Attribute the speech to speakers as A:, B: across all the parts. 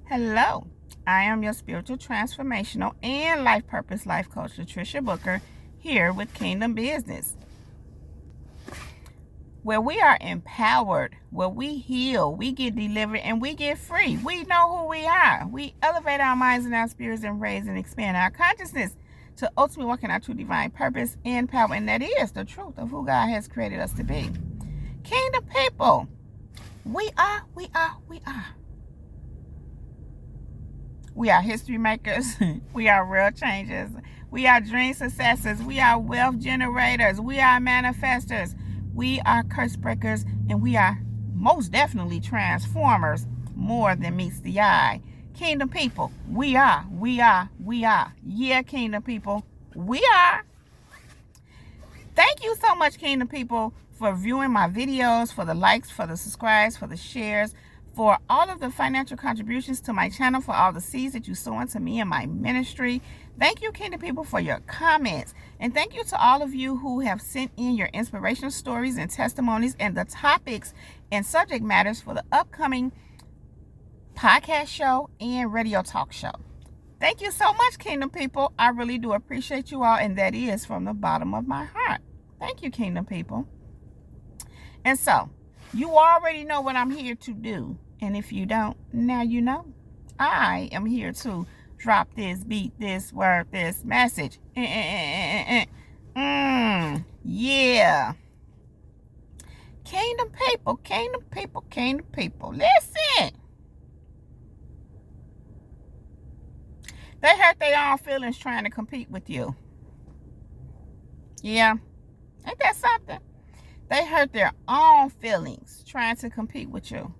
A: Hello, I am your spiritual transformational and life purpose life coach, Latricia Booker, here with Kingdom Business, where we are empowered, where we heal, we get delivered, and we get free. We know who we are. We elevate our minds and our spirits and raise and expand our consciousness to ultimately walk in our true divine purpose and power, and that is the truth of who God has created us to be. Kingdom people, we are. We are history makers. We are real changers. We are dream successors. We are wealth generators. We are manifestors. We are curse breakers. And we are most definitely transformers more than meets the eye. Kingdom people, we are. Yeah, kingdom people, we are. Thank you so much, kingdom people, for viewing my videos, for the likes, for the subscribes, for the shares, for all of the financial contributions to my channel, for all the seeds that you sow into me and my ministry. Thank you, kingdom people, for your comments. And thank you to all of you who have sent in your inspirational stories and testimonies and the topics and subject matters for the upcoming podcast show and radio talk show. Thank you so much, kingdom people. I really do appreciate you all, and that is from the bottom of my heart. Thank you, kingdom people. And so, you already know what I'm here to do. And if you don't, now you know. I am here to drop this, beat this, word this, message. Yeah. Kingdom people. Listen. They hurt their own feelings trying to compete with you. Yeah. Ain't that something? They hurt their own feelings trying to compete with you.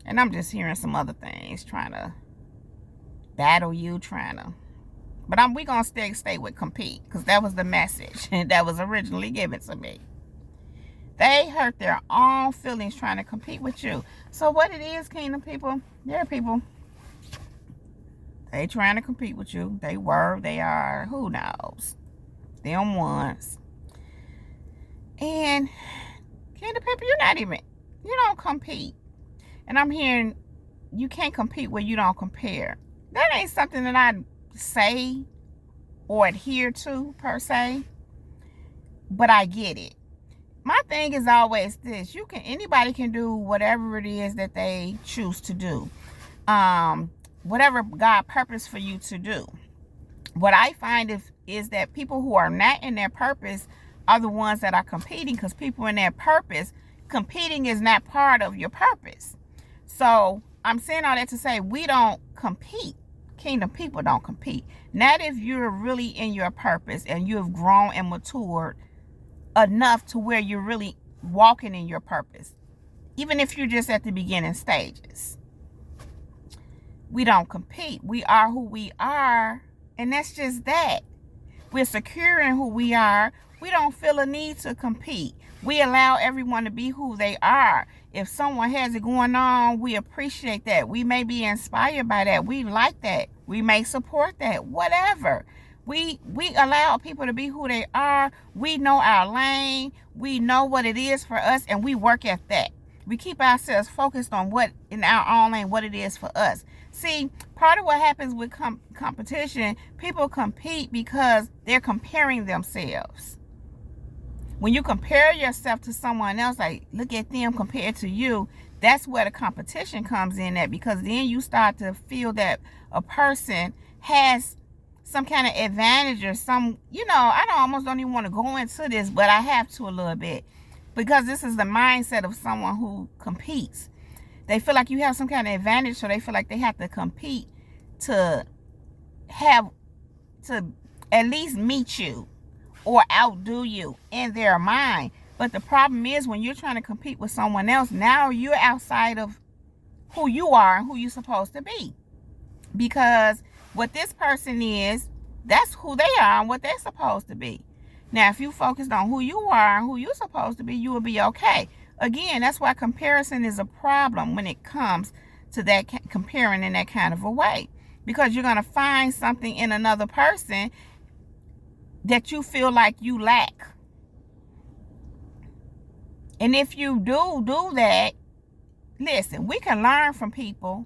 A: And I'm just hearing some other things, trying to battle you, But we going to stay with compete, because that was the message that was originally given to me. They hurt their own feelings trying to compete with you. So what it is, kingdom people, there are people, they trying to compete with you. They are, who knows? Them ones. And kingdom people, you don't compete. And I'm hearing you can't compete where you don't compare. That ain't something that I say or adhere to per se, but I get it. My thing is always this: anybody can do whatever it is that they choose to do, whatever God purpose for you to do. What I find is that people who are not in their purpose are the ones that are competing, because people in their purpose, competing is not part of your purpose. So I'm saying all that to say we don't compete. Kingdom people don't compete. Not if you're really in your purpose and you have grown and matured enough to where you're really walking in your purpose. Even if you're just at the beginning stages. We don't compete. We are who we are. And that's just that. We're secure in who we are. We don't feel a need to compete. We allow everyone to be who they are. If someone has it going on, we appreciate that. We may be inspired by that. We like that. We may support that. Whatever. We allow people to be who they are. We know our lane. We know what it is for us, and we work at that. We keep ourselves focused on what in our own lane, what it is for us. See, part of what happens with competition, people compete because they're comparing themselves. When you compare yourself to someone else, like look at them compared to you, that's where the competition comes in at, because then you start to feel that a person has some kind of advantage or some, I almost don't even want to go into this, but I have to a little bit, because this is the mindset of someone who competes. They feel like you have some kind of advantage, so they feel like they have to compete to at least meet you or outdo you in their mind. But the problem is, when you're trying to compete with someone else, now you're outside of who you are and who you're supposed to be. Because what this person is, that's who they are and what they're supposed to be. Now, if you focused on who you are and who you're supposed to be, you will be okay. Again, that's why comparison is a problem when it comes to that comparing in that kind of a way. Because you're going to find something in another person that you feel like you lack. And if you do that, listen, we can learn from people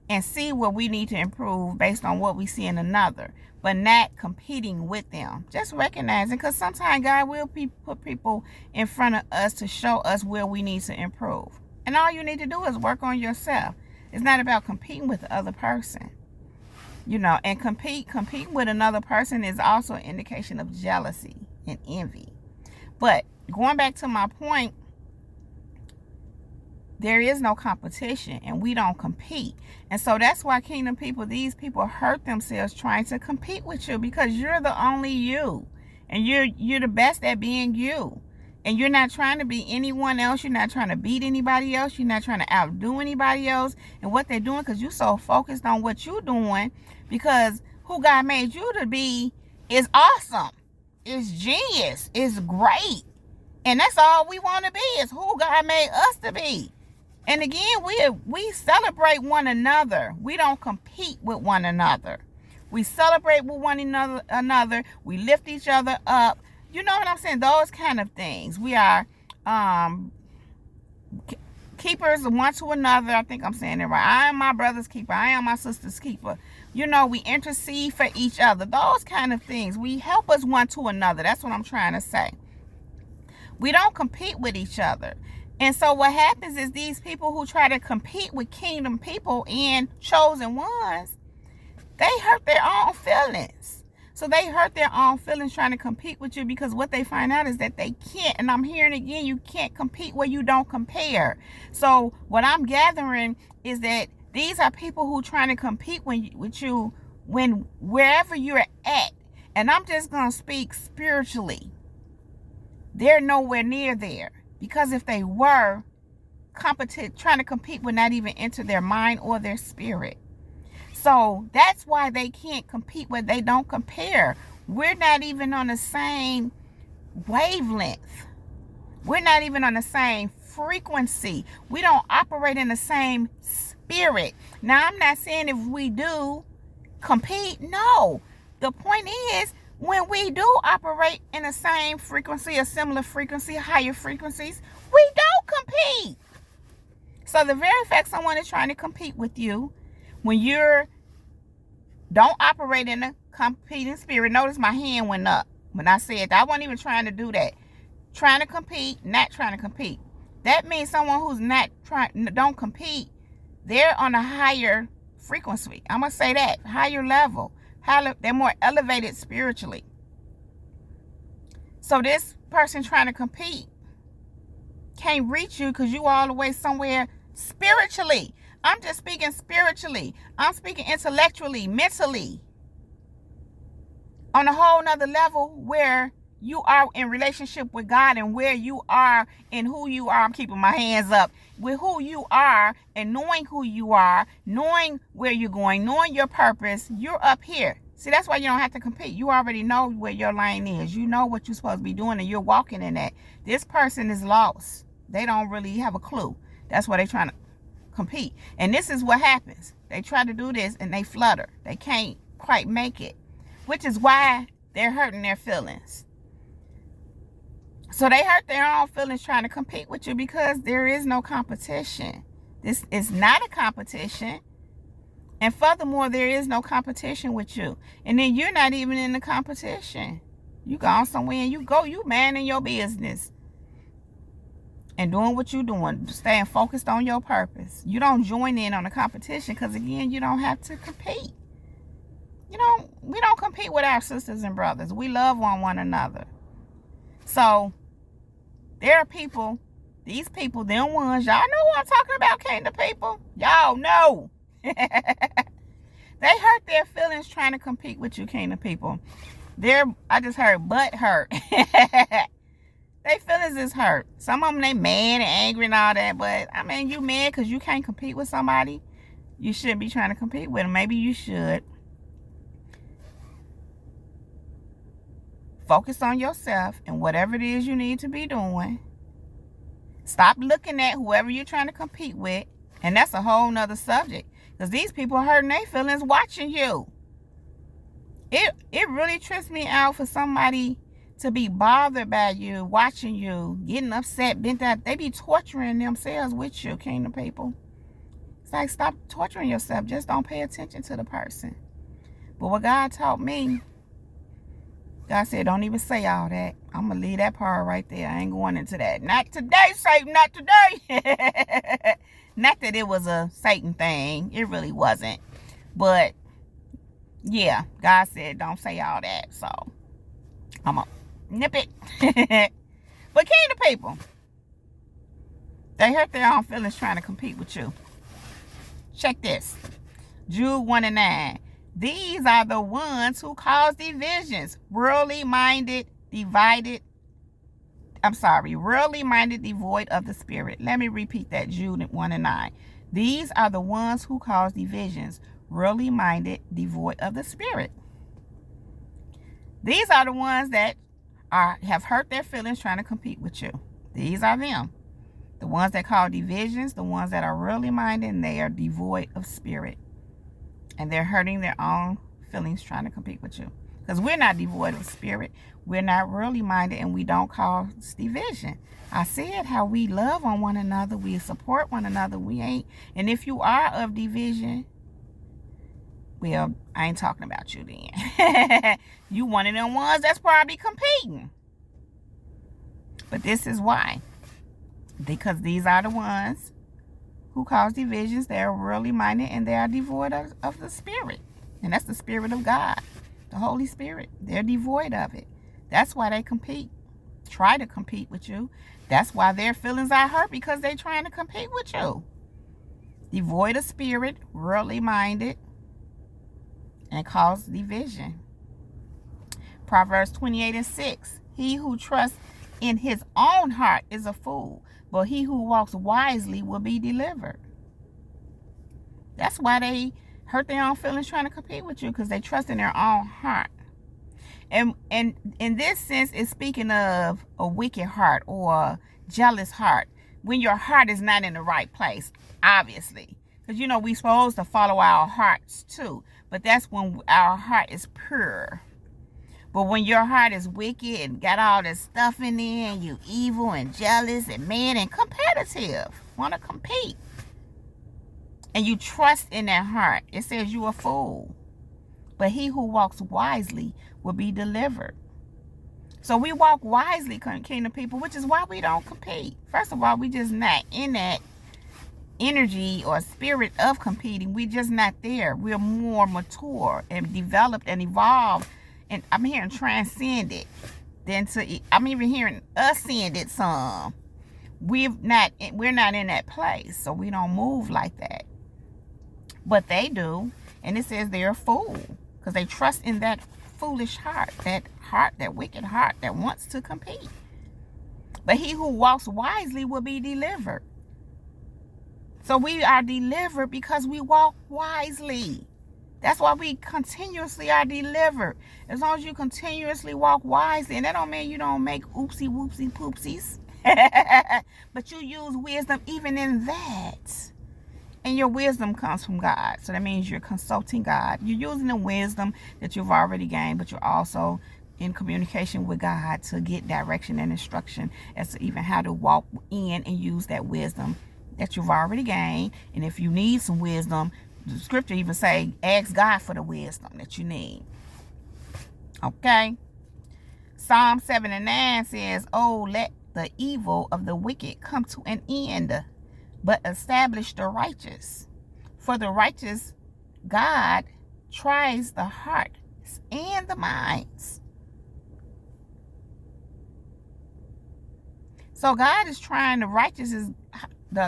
A: and see where we need to improve based on what we see in another, but not competing with them. Just recognizing, because sometimes God will put people in front of us to show us where we need to improve. And all you need to do is work on yourself. It's not about competing with the other person. And competing with another person is also an indication of jealousy and envy. But going back to my point, there is no competition and we don't compete. And so that's why kingdom people, these people hurt themselves trying to compete with you, because you're the only you. And you're the best at being you. And you're not trying to be anyone else. You're not trying to beat anybody else. You're not trying to outdo anybody else and what they're doing, because you're so focused on what you're doing, because who God made you to be is awesome. It's genius. It's great. And that's all we want to be, is who God made us to be. And again, we celebrate one another. We don't compete with one another. We celebrate with one another. We lift each other up. You know what I'm saying? Those kind of things. We are keepers of one to another. I think I'm saying it right. I am my brother's keeper. I am my sister's keeper. We intercede for each other. Those kind of things. We help us one to another. That's what I'm trying to say. We don't compete with each other. And so what happens is these people who try to compete with kingdom people and chosen ones, they hurt their own feelings. So they hurt their own feelings trying to compete with you, because what they find out is that they can't. And I'm hearing again, you can't compete where you don't compare. So what I'm gathering is that these are people who trying to compete with you wherever you're at. And I'm just going to speak spiritually. They're nowhere near there. Because if they were trying to compete would not even enter their mind or their spirit. So that's why they can't compete where they don't compare. We're not even on the same wavelength. We're not even on the same frequency. We don't operate in the same spirit. Now, I'm not saying if we do compete. No. The point is, when we do operate in the same frequency, a similar frequency, higher frequencies, we don't compete. So the very fact someone is trying to compete with you, when you don't operate in a competing spirit, notice my hand went up when I said that. I wasn't even trying to do that. Trying to compete, not trying to compete. That means someone who's don't compete, they're on a higher frequency. I'm going to say that, higher level. They're more elevated spiritually. So this person trying to compete can't reach you because you all the way somewhere spiritually. I'm just speaking spiritually. I'm speaking intellectually, mentally. On a whole nother level where you are in relationship with God, and where you are and who you are. I'm keeping my hands up. With who you are and knowing who you are, knowing where you're going, knowing your purpose, you're up here. See, that's why you don't have to compete. You already know where your lane is. You know what you're supposed to be doing, and you're walking in that. This person is lost. They don't really have a clue. That's why they're trying to compete. And this is what happens. They try to do this and they flutter. They can't quite make it, which is why they're hurting their feelings. So they hurt their own feelings trying to compete with you, because there is no competition. This is not a competition. And furthermore, there is no competition with you. And then you're not even in the competition. You go somewhere and you minding your business and doing what you're doing, staying focused on your purpose. You don't join in on the competition, because again, you don't have to compete. We don't compete with our sisters and brothers. We love one another. So there are people, these people, them ones, y'all know who I'm talking about, kingdom people. Y'all know. They hurt their feelings trying to compete with you, kingdom people. I just heard butt hurt. They feelings is hurt. Some of them, they mad and angry and all that, but I mean, you mad because you can't compete with somebody. You shouldn't be trying to compete with them. Maybe you should. Focus on yourself and whatever it is you need to be doing. Stop looking at whoever you're trying to compete with. And that's a whole nother subject, because these people are hurting their feelings watching you. It really trips me out for somebody to be bothered by you, watching you, getting upset, bent out. They be torturing themselves with you, kingdom people. It's like, stop torturing yourself. Just don't pay attention to the person. But what God taught me, God said, don't even say all that. I'm going to leave that part right there. I ain't going into that. Not today, Satan, not today. Not that it was a Satan thing. It really wasn't. But, yeah, God said, don't say all that. So, I'm going to nip it. But kingdom people, they hurt their own feelings trying to compete with you. Check this. Jude 1:9. These are the ones who cause divisions, worldly minded, devoid of the Spirit. Let me repeat that, Jude 1:9. These are the ones who cause divisions, worldly minded, devoid of the Spirit. These are the ones that have hurt their feelings trying to compete with you. These are them. The ones that cause divisions, the ones that are worldly minded, and they are devoid of Spirit. And they're hurting their own feelings trying to compete with you. Because we're not devoid of Spirit. We're not worldly minded, and we don't cause division. I said how we love on one another. We support one another. We ain't. And if you are of division, well, I ain't talking about you then. You one of them ones that's probably competing. But this is why. Because these are the ones who cause divisions. They are worldly minded, and they are devoid of the Spirit. And that's the Spirit of God, the Holy Spirit. They're devoid of it. That's why they compete. Try to compete with you. That's why their feelings are hurt, because they're trying to compete with you. Devoid of Spirit, worldly minded, and cause division. Proverbs 28:6. He who trusts in his own heart is a fool, but he who walks wisely will be delivered. That's why they hurt their own feelings trying to compete with you, because they trust in their own heart. And in this sense, it's speaking of a wicked heart or a jealous heart. When your heart is not in the right place, obviously. Because, we're supposed to follow our hearts too. But that's when our heart is pure. But when your heart is wicked and got all this stuff in there, and you evil and jealous and mad and competitive, want to compete, and you trust in that heart, it says you a fool. But he who walks wisely will be delivered. So we walk wisely, kingdom people, which is why we don't compete. First of all, we just not in that energy or spirit of competing. We just not there. We're more mature and developed and evolved. And I'm hearing transcended. I'm even hearing ascended some. We're not in that place, so we don't move like that. But they do, and it says they're a fool because they trust in that foolish heart, that wicked heart that wants to compete. But he who walks wisely will be delivered. So we are delivered because we walk wisely. That's why we continuously are delivered. As long as you continuously walk wisely, and that don't mean you don't make oopsie whoopsie poopsies, but you use wisdom even in that. And your wisdom comes from God. So that means you're consulting God. You're using the wisdom that you've already gained, but you're also in communication with God to get direction and instruction as to even how to walk in and use that wisdom that you've already gained. And if you need some wisdom, the scripture even say, ask God for the wisdom that you need. Okay. Psalm 7:9 says, oh, let the evil of the wicked come to an end, but establish the righteous. For the righteous God tries the hearts and the minds. So God is trying the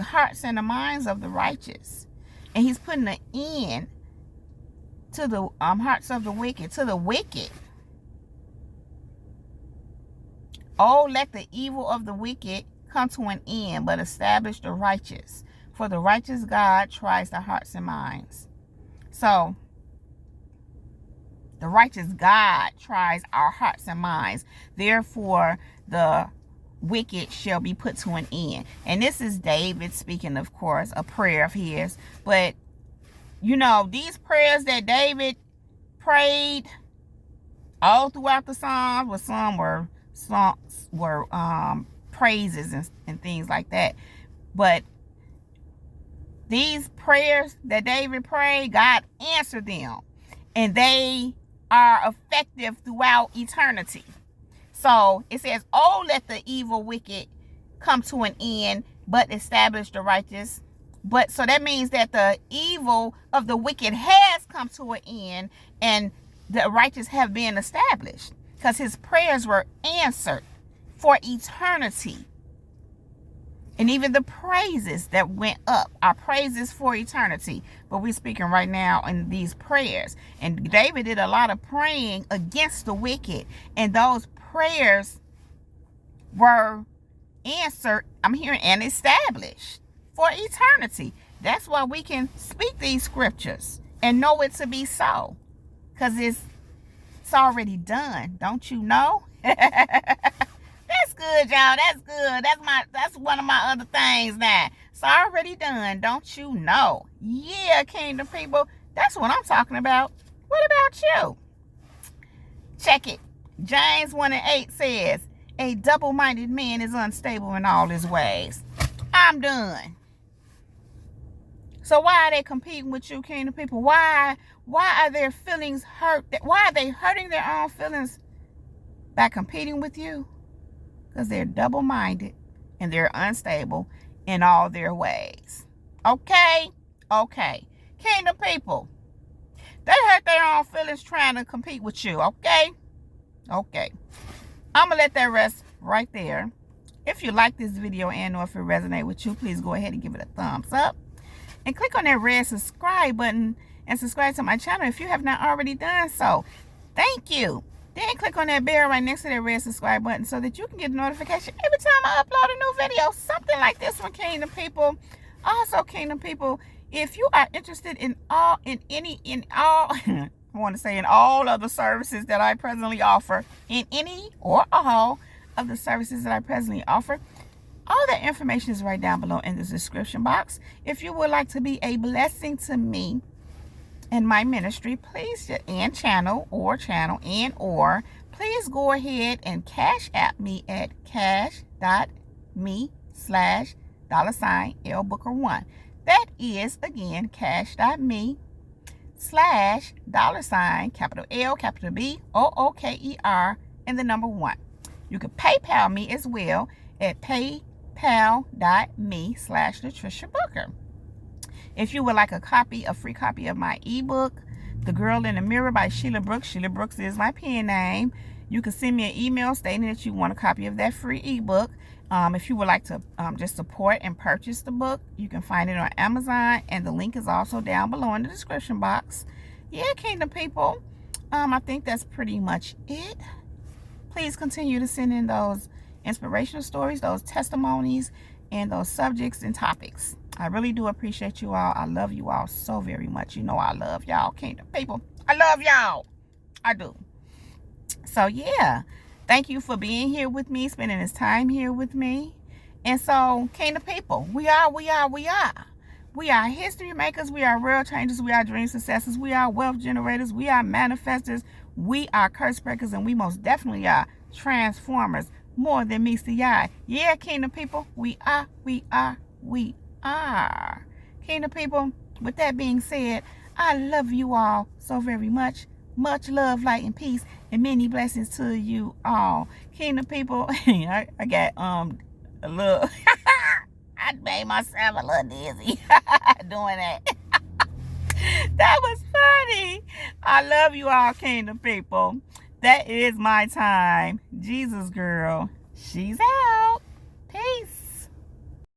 A: hearts and the minds of the righteous. And he's putting an end to the hearts of the wicked, to the wicked. Oh, let the evil of the wicked come to an end, but establish the righteous. For the righteous God tries the hearts and minds. So, the righteous God tries our hearts and minds. Therefore, the wicked shall be put to an end. And this is David speaking, of course, a prayer of his. But, these prayers that David prayed all throughout the Psalms, where some were praises and things like that. But These prayers that David prayed, God answered them. And they are effective throughout eternity. So it says, oh, let the evil wicked come to an end, but establish the righteous. But so that means that the evil of the wicked has come to an end, and the righteous have been established, because his prayers were answered for eternity. And even the praises that went up are praises for eternity. But we're speaking right now in these prayers. And David did a lot of praying against the wicked. And those prayers were answered, I'm hearing, and established for eternity. That's why we can speak these scriptures and know it to be so. Because it's already done. Don't you know? That's good, y'all. That's good. That's one of my other things now. It's already done. Don't you know? Yeah, kingdom people. That's what I'm talking about. What about you? Check it. James 1:8 says, a double-minded man is unstable in all his ways. I'm done. So why are they competing with you, kingdom people? Why are their feelings hurt? Why are they hurting their own feelings by competing with you? Because they're double-minded and they're unstable in all their ways. Okay? Okay. Kingdom people, they hurt their own feelings trying to compete with you. Okay? Okay. I'm going to let that rest right there. If you like this video and or if it resonates with you, please go ahead and give it a thumbs up. And click on that red subscribe button and subscribe to my channel if you have not already done so. Thank you. Then click on that bell right next to that red subscribe button so that you can get a notification every time I upload a new video. Something like this one, kingdom people. Also, kingdom people, if you are interested in all I want to say in all of the services that I presently offer, in any or all of the services that I presently offer, all that information is right down below in the description box. If you would like to be a blessing to me in my ministry, please, and channel, please go ahead and cash at me at cash.me/$LBooker1. That is, again, cash.me/$ capital L, capital B, OOKER, and the number 1. You can PayPal me as well at paypal.me/LaTrishaBooker. If you would like a free copy of my ebook, The Girl in the Mirror by Sheila Brooks. Sheila Brooks is my pen name. You can send me an email stating that you want a copy of that free ebook. If you would like to just support and purchase the book, you can find it on Amazon, and the link is also down below in the description box. Yeah, kingdom people. I think that's pretty much it. Please continue to send in those inspirational stories, those testimonies, and those subjects and topics. I really do appreciate you all. I love you all so very much. You know I love y'all, kingdom people. I love y'all. I do. So, yeah. Thank you for being here with me, spending this time here with me. And so, kingdom people, we are history makers. We are world changers. We are dream successors. We are wealth generators. We are manifestors. We are curse breakers. And we most definitely are transformers. More than meets the eye. Yeah, kingdom people, we are. Kingdom people, with that being said, I love you all so very much. Much love, light, and peace, and many blessings to you all. Kingdom people, I got a little, I made myself a little dizzy doing that. That was funny. I love you all, kingdom people. That is my time. Jesus girl, she's out.